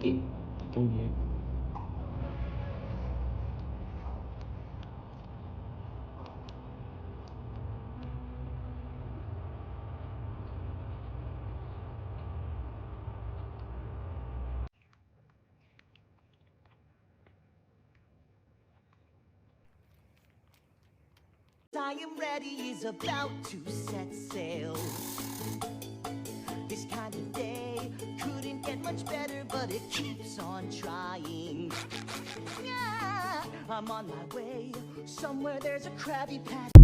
짧게 경기해. I am ready is about to set sail. This kind of day couldn't get much better, but it keeps on trying. Yeah, I'm on my way. Somewhere there's a Krabby Patty.